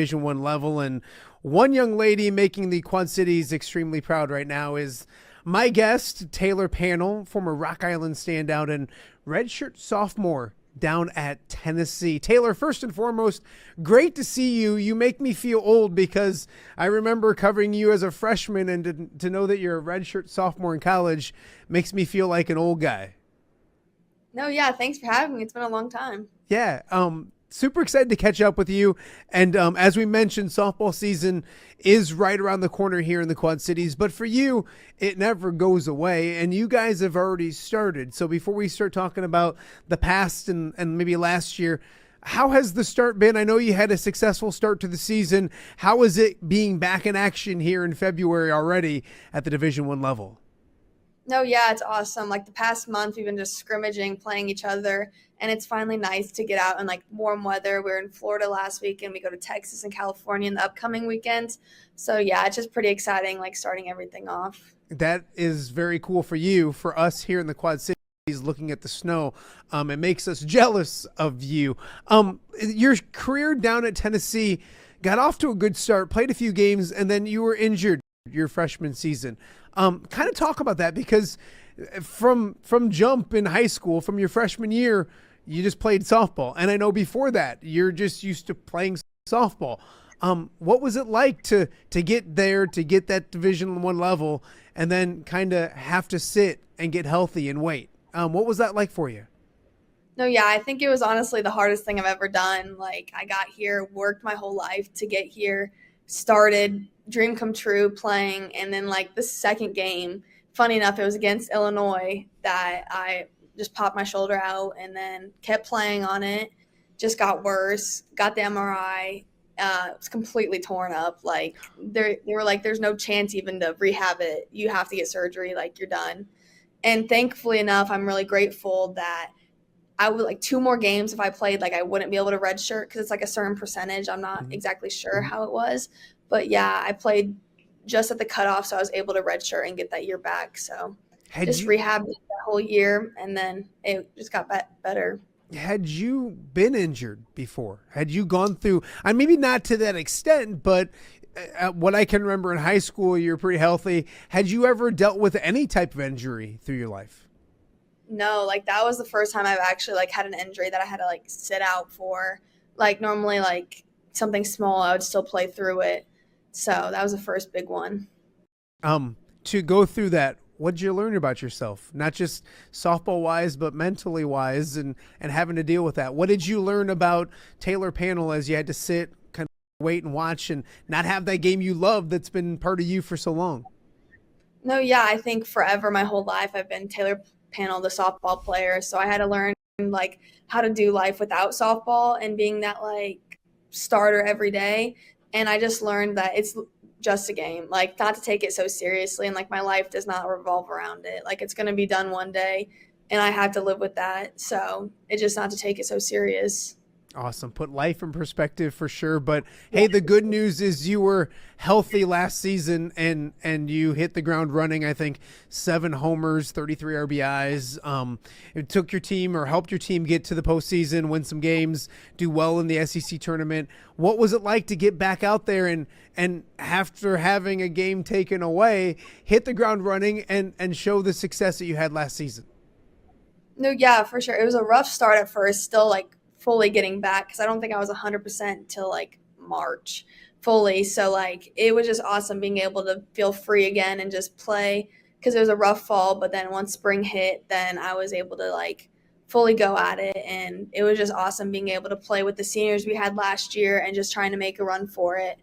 Division One level. And one young lady making the Quad Cities extremely proud right now is my guest, Taylor Pannell, former Rock Island standout and redshirt sophomore down at Tennessee. Taylor, first and foremost, great to see you. You make me feel old because I remember covering you as a freshman, and to know that you're a redshirt sophomore in college makes me feel like an old guy. No, yeah, thanks for having me. It's been a long time. Yeah, super excited to catch up with you. And as we mentioned, softball season is right around the corner here in the Quad Cities. But for you, it never goes away. And you guys have already started. So before we start talking about the past and maybe last year, how has the start been? I know you had a successful start to the season. How is it being back in action here in February already at the Division One level? No, yeah, it's awesome. Like the past month, we've been just scrimmaging, playing each other, and it's finally nice to get out in like warm weather. We were in Florida last week, and we go to Texas and California in the upcoming weekend. So yeah, it's just pretty exciting, like starting everything off. That is very cool for you. For us here in the Quad Cities, looking at the snow, it makes us jealous of you. Your career down at Tennessee got off to a good start, played a few games, and then you were injured your freshman season. Kind of talk about that, because from jump in high school, from your freshman year, you just played softball. And I know before that, you're just used to playing softball. What was it like to get there, to get that Division One level, and then kind of have to sit and get healthy and wait? What was that like for you? No, yeah, I think it was honestly the hardest thing I've ever done. Like I got here, worked my whole life to get here, started, dream come true playing, and then like the second game, funny enough, it was against Illinois that I just popped my shoulder out and then kept playing on it. Just got worse, got the MRI. It was completely torn up. Like they were like, there's no chance even to rehab it. You have to get surgery. Like you're done. And thankfully enough, I'm really grateful that I would like two more games if I played, like I wouldn't be able to redshirt because it's like a certain percentage. I'm not exactly sure how it was, but yeah, I played just at the cutoff, so I was able to redshirt and get that year back. So Had just you rehabbed it that whole year, and then it just got better. had you been injured before? Had you gone through, maybe not to that extent, but what I can remember in high school, you're pretty healthy. Had you ever dealt with any type of injury through your life? No, like that was the first time I've actually like had an injury that I had to like sit out for. Like normally, like something small, I would still play through it. So that was the first big one. To go through that, what did you learn about yourself? Not just softball wise, but mentally wise, and having to deal with that. What did you learn about Taylor Pannell as you had to sit, kind of wait and watch, and not have that game you love that's been part of you for so long? No, yeah, I think forever, my whole life, I've been Taylor Pannell, the softball player. So I had to learn like how to do life without softball and being that like starter every day. And I just learned that it's just a game, like not to take it so seriously. And like my life does not revolve around it. Like it's going to be done one day and I have to live with that. So it's just not to take it so serious. Awesome. Put life in perspective for sure. But Yeah. hey, the good news is you were healthy last season and you hit the ground running. I think 7 homers, 33 RBIs. It took your team or helped your team get to the postseason, win some games, do well in the SEC tournament. What was it like to get back out there and after having a game taken away, hit the ground running and show the success that you had last season? No, yeah, for sure. It was a rough start at first, still like fully getting back because I don't think I was 100% till like March fully. So like it was just awesome being able to feel free again and just play because it was a rough fall. But then once spring hit, then I was able to like fully go at it. And it was just awesome being able to play with the seniors we had last year and just trying to make a run for it.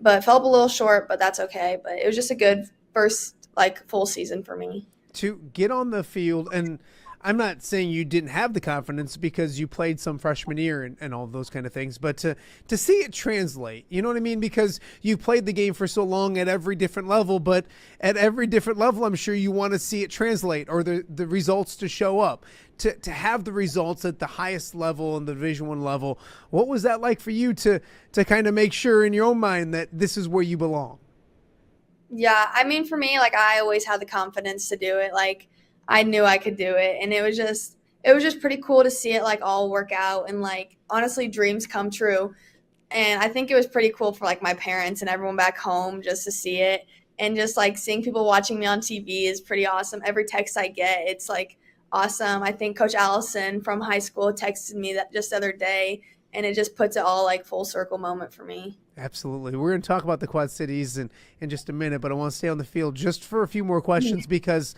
But it fell a little short, but that's okay. But it was just a good first like full season for me. To get on the field, and I'm not saying you didn't have the confidence because you played some freshman year and all those kind of things, but to see it translate, you know what I mean? Because you played the game for so long at every different level, but at every different level, I'm sure you want to see it translate or the results to show up. To have the results at the highest level and the Division One level, what was that like for you to kind of make sure in your own mind that this is where you belong? Yeah, I mean, for me, like I always had the confidence to do it. Like I knew I could do it, and it was just pretty cool to see it like all work out and like honestly dreams come true. And I think it was pretty cool for like my parents and everyone back home just to see it. And just like seeing people watching me on TV is pretty awesome. Every text I get, it's like awesome. I think Coach Allison from high school texted me that just the other day, and it just puts it all like full circle moment for me. Absolutely. We're going to talk about the Quad Cities in just a minute, but I want to stay on the field just for a few more questions because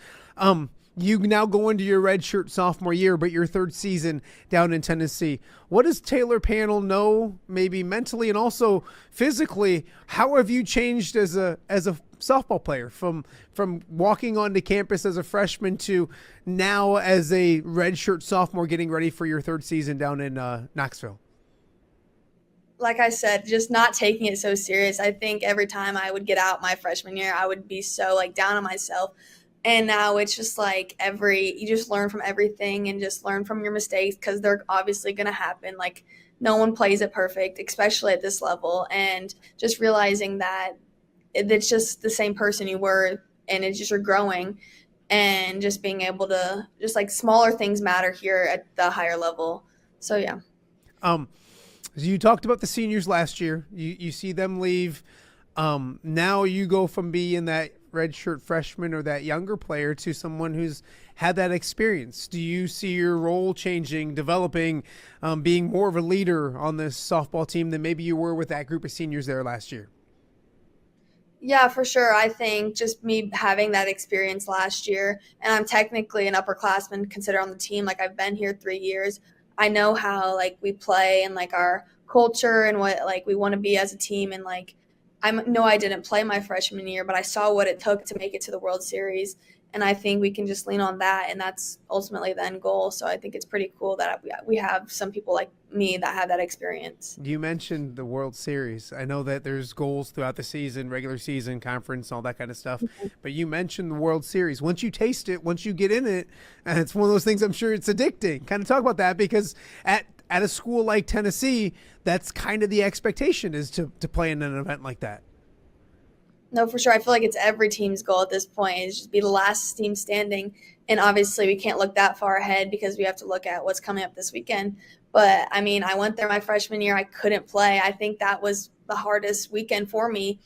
you now go into your redshirt sophomore year, but your third season down in Tennessee. What does Taylor Pannell know, maybe mentally and also physically? How have you changed as a softball player from walking onto campus as a freshman to now as a redshirt sophomore getting ready for your third season down in Knoxville? Like I said, just not taking it so serious. I think every time I would get out my freshman year, I would be so like down on myself. And now it's just like you just learn from everything and just learn from your mistakes because they're obviously going to happen. Like no one plays it perfect, especially at this level. And just realizing that it's just the same person you were and it's just you're growing and just being able to just like smaller things matter here at the higher level. So yeah. You talked about the seniors last year. You see them leave. Now you go from being that redshirt freshman or that younger player to someone who's had that experience. Do you see your role changing, developing, being more of a leader on this softball team than maybe you were with that group of seniors there last year? Yeah, for sure. I think just me having that experience last year, and I'm technically an upperclassman considered on the team. Like I've been here 3 years. I know how like we play and like our culture and what like we want to be as a team. And like I didn't play my freshman year, but I saw what it took to make it to the World Series. And I think we can just lean on that, and that's ultimately the end goal. So I think it's pretty cool that we have some people like me that have that experience. You mentioned the World Series. I know that there's goals throughout the season, regular season, conference, all that kind of stuff. But you mentioned the World Series. Once you taste it, once you get in it, and it's one of those things I'm sure it's addicting. Kind of talk about that because at a school like Tennessee, that's kind of the expectation is to play in an event like that. No, for sure. I feel like it's every team's goal at this point is just be the last team standing. And obviously we can't look that far ahead because we have to look at what's coming up this weekend. But I mean, I went there my freshman year. I couldn't play. I think that was the hardest weekend for me,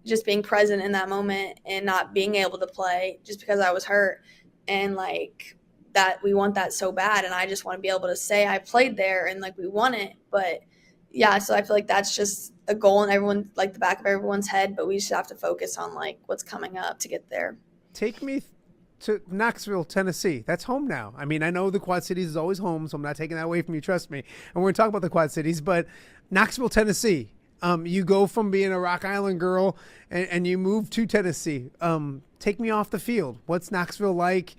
just being present in that moment and not being able to play just because I was hurt. And like that, we want that so bad. And I just want to be able to say I played there and like we won it. But yeah, so I feel like that's just a goal in everyone, like the back of everyone's head, but we just have to focus on like what's coming up to get there. Take me to Knoxville, Tennessee. That's home now. I mean, I know the Quad Cities is always home, so I'm not taking that away from you. Trust me. And we're going to talk about the Quad Cities, but Knoxville, Tennessee. You go from being a Rock Island girl and you move to Tennessee. Take me off the field. What's Knoxville like?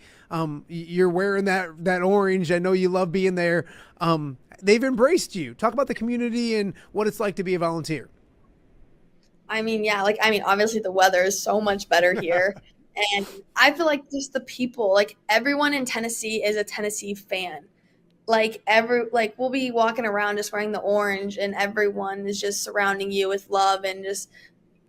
You're wearing that orange. I know you love being there. They've embraced you. Talk about the community and what it's like to be a volunteer. I mean, yeah, obviously the weather is so much better here. And I feel like just the people, like everyone in Tennessee is a Tennessee fan. We'll be walking around just wearing the orange and everyone is just surrounding you with love and just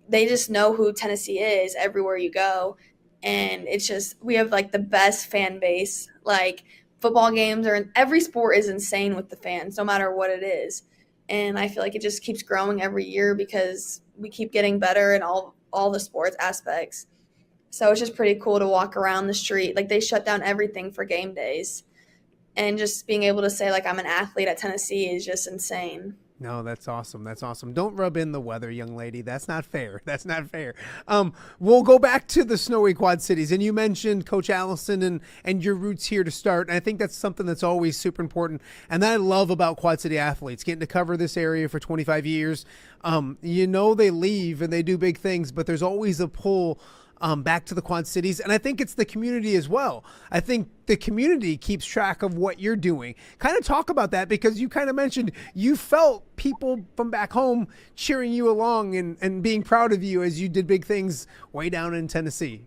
they just know who Tennessee is everywhere you go. And it's just we have like the best fan base. Like football games or every sport is insane with the fans, no matter what it is. And I feel like it just keeps growing every year because we keep getting better in all the sports aspects. So it's just pretty cool to walk around the street. Like they shut down everything for game days. And just being able to say like I'm an athlete at Tennessee is just insane. No, that's awesome. That's awesome. Don't rub in the weather, young lady. That's not fair. That's not fair. We'll go back to the snowy Quad Cities. And you mentioned Coach Allison and your roots here to start. And I think that's something that's always super important. And that I love about Quad City athletes, getting to cover this area for 25 years. They leave and they do big things, but there's always a pull back to the Quad Cities. And I think it's the community as well. I think the community keeps track of what you're doing. Kind of talk about that because you kind of mentioned you felt people from back home cheering you along and being proud of you as you did big things way down in Tennessee.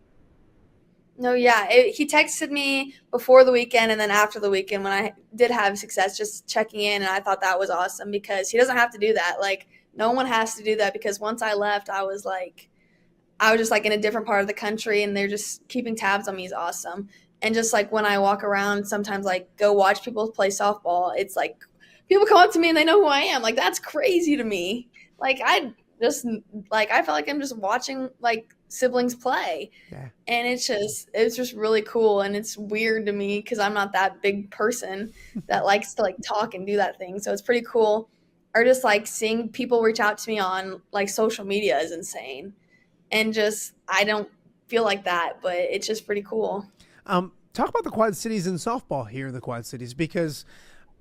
No, yeah. He texted me before the weekend and then after the weekend when I did have success, just checking in. And I thought that was awesome because he doesn't have to do that. Like, no one has to do that because once I left, I was just like in a different part of the country and they're just keeping tabs on me is awesome. And just like when I walk around, sometimes like go watch people play softball, it's like people come up to me and they know who I am. Like that's crazy to me. like I just like I felt like I'm just watching like siblings play, Yeah. and it's just really cool, and it's weird to me because I'm not that big person that likes to like talk and do that thing. So it's pretty cool. Or just like seeing people reach out to me on like social media is insane, and just I don't feel like that, but it's just pretty cool. Talk about the Quad Cities and softball here in the Quad Cities because,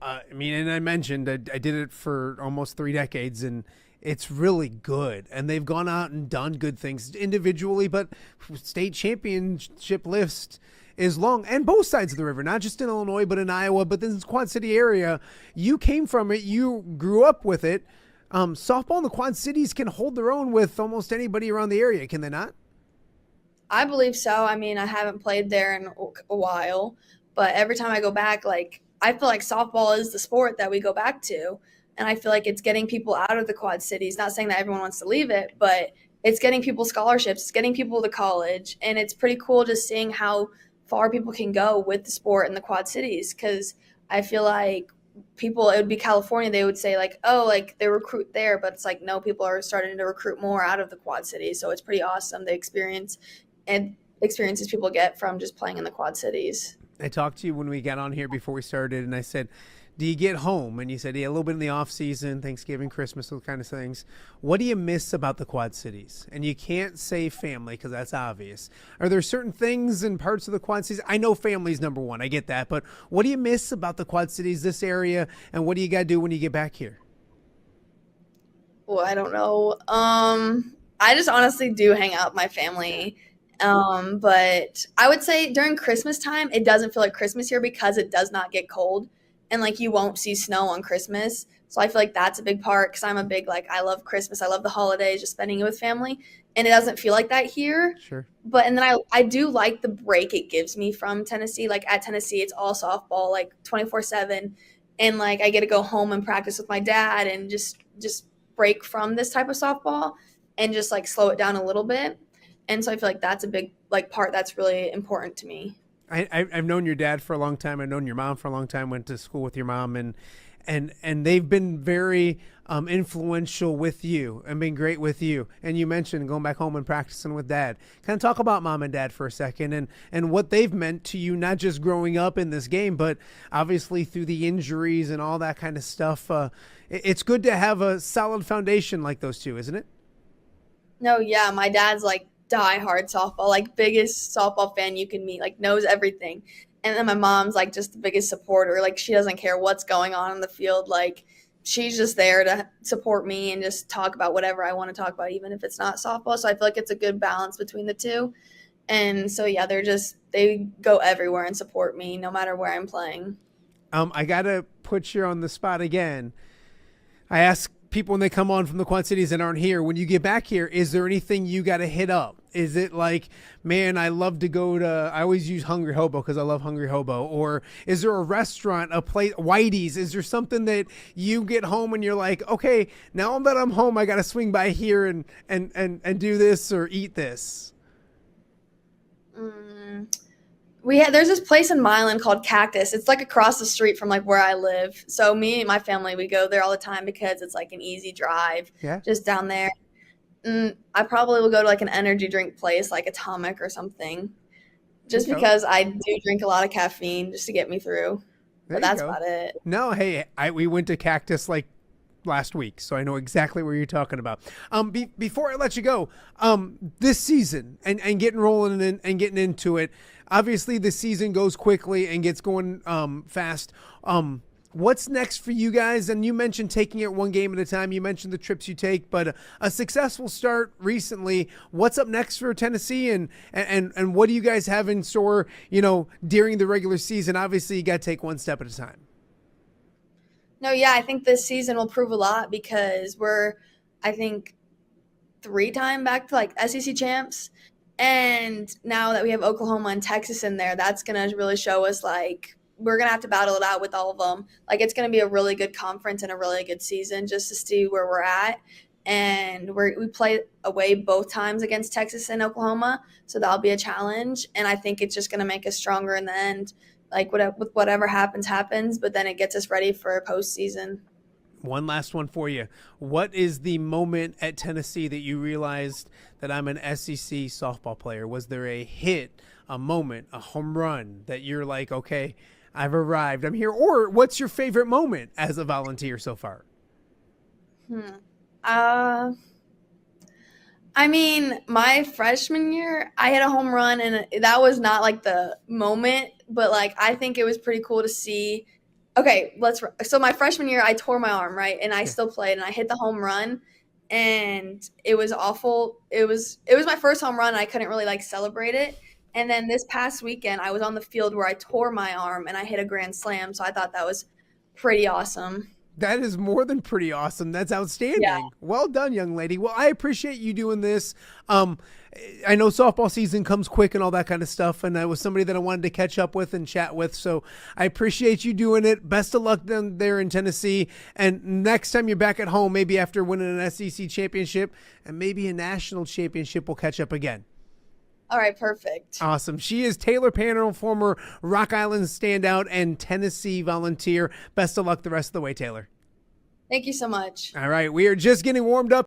I mean, and I mentioned I did it for almost 3 decades, and it's really good. And they've gone out and done good things individually, but state championship list is long, and both sides of the river, not just in Illinois, but in Iowa, but this Quad City area. You came from it, you grew up with it. Softball in the Quad Cities can hold their own with almost anybody around the area, can they not? I believe so. I mean, I haven't played there in a while, but every time I go back, like I feel like softball is the sport that we go back to, and I feel like it's getting people out of the Quad Cities. Not saying that everyone wants to leave it, but it's getting people scholarships, it's getting people to college, and it's pretty cool just seeing how far people can go with the sport in the Quad Cities. Because I feel like people, it would be California, they would say like, oh, like they recruit there, but it's like no, people are starting to recruit more out of the Quad Cities, so it's pretty awesome the experiences people get from just playing in the Quad Cities. I talked to you when we got on here before we started, and I said, "Do you get home?" And you said, "Yeah, a little bit in the off season, Thanksgiving, Christmas, those kind of things." What do you miss about the Quad Cities? And you can't say family because that's obvious. Are there certain things in parts of the Quad Cities? I know family's number one. I get that, but what do you miss about the Quad Cities, this area, and what do you got to do when you get back here? Well, I don't know. I just honestly do hang out with my family. But I would say during Christmas time, it doesn't feel like Christmas here because it does not get cold, and like you won't see snow on Christmas. So I feel like that's a big part because I'm a big like I love Christmas. I love the holidays, just spending it with family, and it doesn't feel like that here. Sure. But and then I do like the break it gives me from Tennessee. Like at Tennessee, it's all softball, like 24/7, and like I get to go home and practice with my dad and just break from this type of softball and just like slow it down a little bit. And so I feel like that's a big like part that's really important to me. I've known your dad for a long time. I've known your mom for a long time. Went to school with your mom, and they've been very influential with you and been great with you. And you mentioned going back home and practicing with dad. Kind of talk about mom and dad for a second, and what they've meant to you, not just growing up in this game, but obviously through the injuries and all that kind of stuff. It's good to have a solid foundation like those two, isn't it? No, yeah, my dad's like die hard softball, like biggest softball fan you can meet, like knows everything. And then my mom's like just the biggest supporter. Like she doesn't care what's going on in the field. Like she's just there to support me and just talk about whatever I want to talk about, even if it's not softball. So I feel like it's a good balance between the two. And so yeah, they go everywhere and support me no matter where I'm playing. I gotta put you on the spot again. I ask people when they come on from the Quad Cities and aren't here, when you get back here, is there anything you got to hit up? Is it like, man, I love to go to, I always use Hungry Hobo because I love Hungry Hobo. Or is there a restaurant, a place, Whitey's? Is there something that you get home and you're like, okay, now that I'm home, I got to swing by here and do this or eat this? Mm, there's this place in Milan called Cactus. It's like across the street from like where I live. So me and my family we go there all the time because it's like an easy drive Yeah. just down there. I probably will go to like an energy drink place like Atomic or something There just you go. because I do drink a lot of caffeine just to get me through. There But you that's go. about it. No, hey, we went to Cactus like last week, so I know exactly where you're talking about. Before I let you go, this season and getting rolling and getting into it. Obviously, the season goes quickly and gets going fast. What's next for you guys? And you mentioned taking it one game at a time. You mentioned the trips you take, but a successful start recently. What's up next for Tennessee, and what do you guys have in store? During the regular season. Obviously, you got to take one step at a time. No, yeah, I think this season will prove a lot because I think, 3 time back to like SEC champs. And now that we have Oklahoma and Texas in there, that's going to really show us like we're going to have to battle it out with all of them. Like it's going to be a really good conference and a really good season just to see where we're at. And we play away both times against Texas and Oklahoma. So that'll be a challenge. And I think it's just going to make us stronger in the end. Like whatever happens, happens. But then it gets us ready for postseason. One last one for you. What is the moment at Tennessee that you realized that I'm an SEC softball player? Was there a hit, a moment, a home run that you're like, okay, I've arrived, I'm here? Or what's your favorite moment as a volunteer so far? I mean, my freshman year, I hit a home run, and that was not like the moment, but like I think it was pretty cool to see. Okay, so my freshman year, I tore my arm, right, and I Yeah. still played, and I hit the home run, and it was awful. It was my first home run, and I couldn't really like celebrate it. And then this past weekend, I was on the field where I tore my arm, and I hit a grand slam, so I thought that was pretty awesome. That is more than pretty awesome. That's Yeah. outstanding. Well done, young lady. Well, I appreciate you doing this. Um, I know softball season comes quick and all that kind of stuff, and I was somebody that I wanted to catch up with and chat with. So I appreciate you doing it. Best of luck down there in Tennessee. And next time you're back at home, maybe after winning an SEC championship and maybe a national championship, we'll catch up again. All right, perfect. Awesome. She is Taylor Pannell, former Rock Island standout and Tennessee volunteer. Best of luck the rest of the way, Taylor. Thank you so much. All right. We are just getting warmed up.